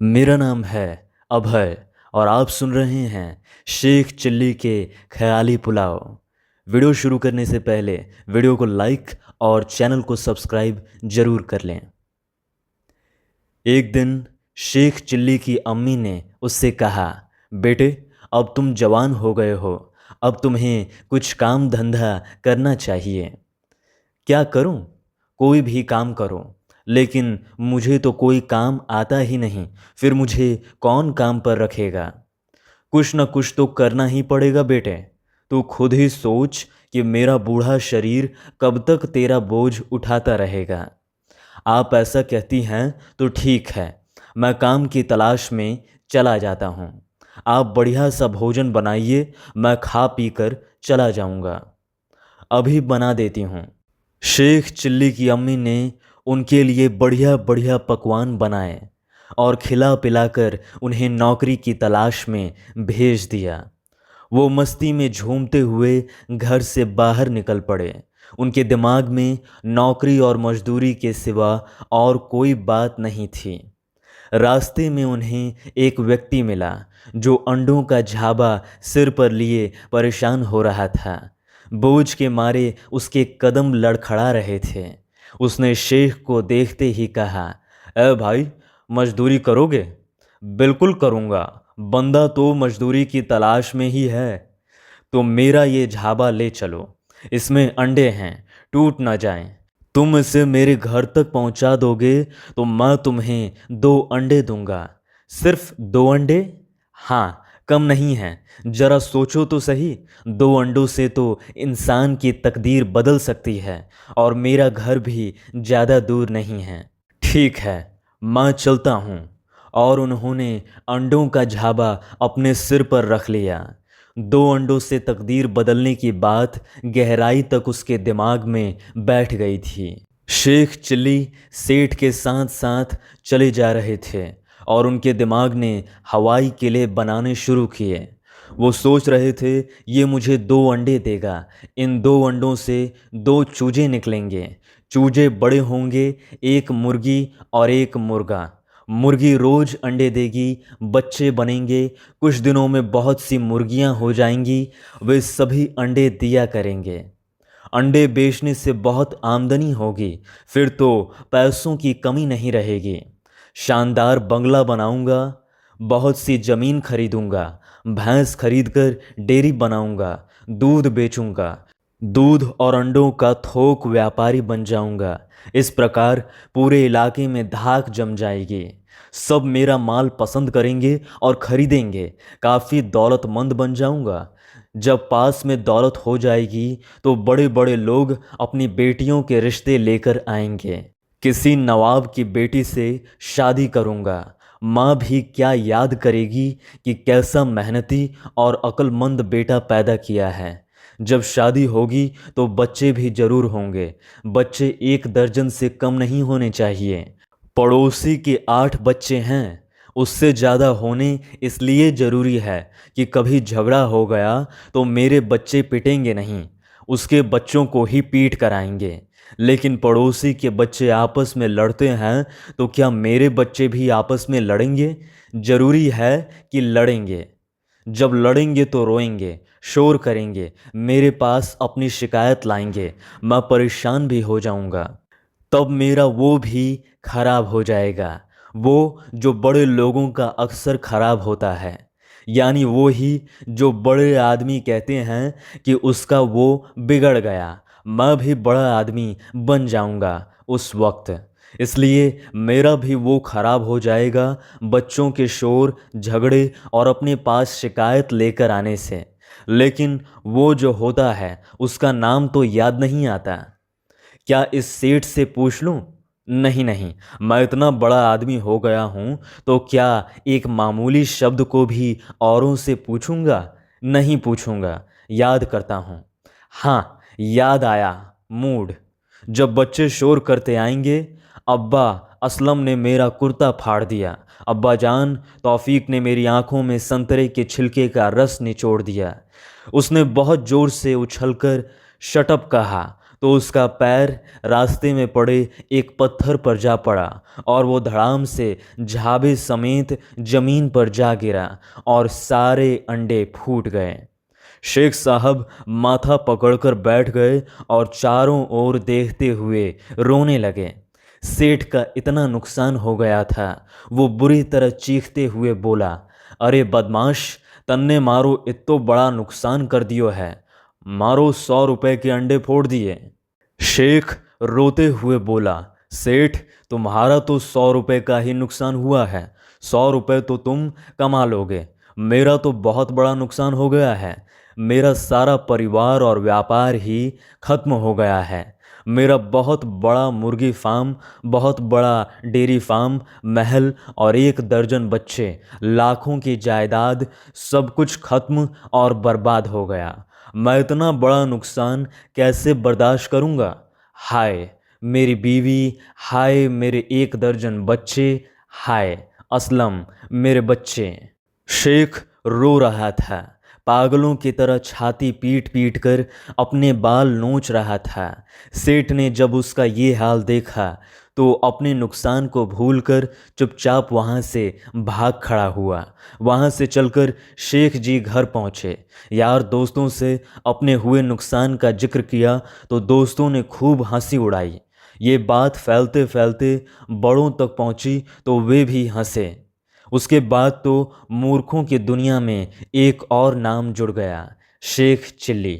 मेरा नाम है अभय और आप सुन रहे हैं शेख चिल्ली के ख्याली पुलाव। वीडियो शुरू करने से पहले वीडियो को लाइक और चैनल को सब्सक्राइब जरूर कर लें। एक दिन शेख चिल्ली की अम्मी ने उससे कहा, बेटे अब तुम जवान हो गए हो, अब तुम्हें कुछ काम धंधा करना चाहिए। क्या करूं? कोई भी काम करो, लेकिन मुझे तो कोई काम आता ही नहीं, फिर मुझे कौन काम पर रखेगा? कुछ न कुछ तो करना ही पड़ेगा बेटे। तू खुद ही सोच कि मेरा बूढ़ा शरीर कब तक तेरा बोझ उठाता रहेगा। आप ऐसा कहती हैं तो ठीक है, मैं काम की तलाश में चला जाता हूँ। आप बढ़िया सा भोजन बनाइए, मैं खा पी कर चला जाऊँगा। अभी बना देती हूँ। शेख चिल्ली की अम्मी ने उनके लिए बढ़िया बढ़िया पकवान बनाए और खिला पिलाकर उन्हें नौकरी की तलाश में भेज दिया। वो मस्ती में झूमते हुए घर से बाहर निकल पड़े। उनके दिमाग में नौकरी और मजदूरी के सिवा और कोई बात नहीं थी। रास्ते में उन्हें एक व्यक्ति मिला जो अंडों का झाबा सिर पर लिए परेशान हो रहा था। बोझ के मारे उसके कदम लड़खड़ा रहे थे। उसने शेख को देखते ही कहा, ए भाई, मजदूरी करोगे? बिल्कुल करूँगा, बंदा तो मजदूरी की तलाश में ही है। तो मेरा ये झाबा ले चलो, इसमें अंडे हैं, टूट ना जाएं। तुम इसे मेरे घर तक पहुंचा दोगे तो मैं तुम्हें 2 अंडे दूंगा। सिर्फ 2 अंडे? हाँ, कम नहीं है। जरा सोचो तो सही, 2 अंडों से तो इंसान की तकदीर बदल सकती है, और मेरा घर भी ज़्यादा दूर नहीं है। ठीक है, मैं चलता हूँ। और उन्होंने अंडों का झाबा अपने सिर पर रख लिया। 2 अंडों से तकदीर बदलने की बात गहराई तक उसके दिमाग में बैठ गई थी। शेख चिल्ली सेठ के साथ साथ चले जा रहे थे और उनके दिमाग ने हवाई किले बनाने शुरू किए। वो सोच रहे थे, ये मुझे 2 अंडे देगा, इन 2 अंडों से 2 चूजे निकलेंगे। चूजे बड़े होंगे, एक मुर्गी और एक मुर्गा। मुर्गी रोज अंडे देगी, बच्चे बनेंगे। कुछ दिनों में बहुत सी मुर्गियां हो जाएंगी, वे सभी अंडे दिया करेंगे। अंडे बेचने से बहुत आमदनी होगी, फिर तो पैसों की कमी नहीं रहेगी। शानदार बंगला बनाऊंगा, बहुत सी ज़मीन खरीदूंगा, भैंस खरीदकर डेयरी बनाऊंगा, दूध बेचूंगा, दूध और अंडों का थोक व्यापारी बन जाऊंगा। इस प्रकार पूरे इलाके में धाक जम जाएगी। सब मेरा माल पसंद करेंगे और खरीदेंगे। काफ़ी दौलतमंद बन जाऊंगा। जब पास में दौलत हो जाएगी तो बड़े बड़े लोग अपनी बेटियों के रिश्ते लेकर आएंगे। किसी नवाब की बेटी से शादी करूंगा। माँ भी क्या याद करेगी कि कैसा मेहनती और अक्लमंद बेटा पैदा किया है। जब शादी होगी तो बच्चे भी जरूर होंगे। बच्चे 1 दर्जन से कम नहीं होने चाहिए। पड़ोसी के 8 बच्चे हैं, उससे ज़्यादा होने इसलिए ज़रूरी है कि कभी झगड़ा हो गया तो मेरे बच्चे पिटेंगे नहीं, उसके बच्चों को ही पीट कर आएंगे। लेकिन पड़ोसी के बच्चे आपस में लड़ते हैं तो क्या मेरे बच्चे भी आपस में लड़ेंगे? ज़रूरी है कि लड़ेंगे। जब लड़ेंगे तो रोएंगे, शोर करेंगे, मेरे पास अपनी शिकायत लाएंगे। मैं परेशान भी हो जाऊंगा। तब मेरा वो भी खराब हो जाएगा, वो जो बड़े लोगों का अक्सर खराब होता है। यानी वो ही जो बड़े आदमी कहते हैं कि उसका वो बिगड़ गया। मैं भी बड़ा आदमी बन जाऊंगा उस वक्त, इसलिए मेरा भी वो खराब हो जाएगा, बच्चों के शोर, झगड़े और अपने पास शिकायत लेकर आने से। लेकिन वो जो होता है उसका नाम तो याद नहीं आता। क्या इस सेठ से पूछ लूं? नहीं नहीं, मैं इतना बड़ा आदमी हो गया हूं तो क्या एक मामूली शब्द को भी औरों से पूछूंगा? नहीं पूछूंगा। याद करता हूं। हाँ, याद आया, मूड। जब बच्चे शोर करते आएंगे, अब्बा असलम ने मेरा कुर्ता फाड़ दिया, अब्बा जान तौफीक ने मेरी आंखों में संतरे के छिलके का रस निचोड़ दिया, उसने बहुत जोर से उछलकर शटअप कहा तो उसका पैर रास्ते में पड़े एक पत्थर पर जा पड़ा और वो धड़ाम से झाबे समेत जमीन पर जा गिरा और सारे अंडे फूट गए। शेख साहब माथा पकड़कर बैठ गए और चारों ओर देखते हुए रोने लगे। सेठ का इतना नुकसान हो गया था, वो बुरी तरह चीखते हुए बोला, अरे बदमाश, तन्ने मारो इत्तो बड़ा नुकसान कर दियो है, मारो 100 रुपए के अंडे फोड़ दिए। शेख रोते हुए बोला, सेठ तुम्हारा तो 100 रुपए का ही नुकसान हुआ है, 100 रुपए तो तुम कमा लोगे, मेरा तो बहुत बड़ा नुकसान हो गया है। मेरा सारा परिवार और व्यापार ही खत्म हो गया है। मेरा बहुत बड़ा मुर्गी फार्म, बहुत बड़ा डेयरी फार्म, महल और 1 दर्जन बच्चे, लाखों की जायदाद, सब कुछ खत्म और बर्बाद हो गया। मैं इतना बड़ा नुकसान कैसे बर्दाश्त करूँगा? हाय मेरी बीवी, हाय मेरे 1 दर्जन बच्चे, हाय असलम मेरे बच्चे। शेख रो रहा था, पागलों की तरह छाती पीट पीट कर अपने बाल नोच रहा था। सेठ ने जब उसका ये हाल देखा तो अपने नुकसान को भूलकर चुपचाप वहाँ से भाग खड़ा हुआ। वहाँ से चलकर शेख जी घर पहुँचे। यार दोस्तों से अपने हुए नुकसान का जिक्र किया तो दोस्तों ने खूब हंसी उड़ाई। ये बात फैलते फैलते बड़ों तक पहुँची तो वे भी हंसे। उसके बाद तो मूर्खों की दुनिया में एक और नाम जुड़ गया, शेख चिल्ली।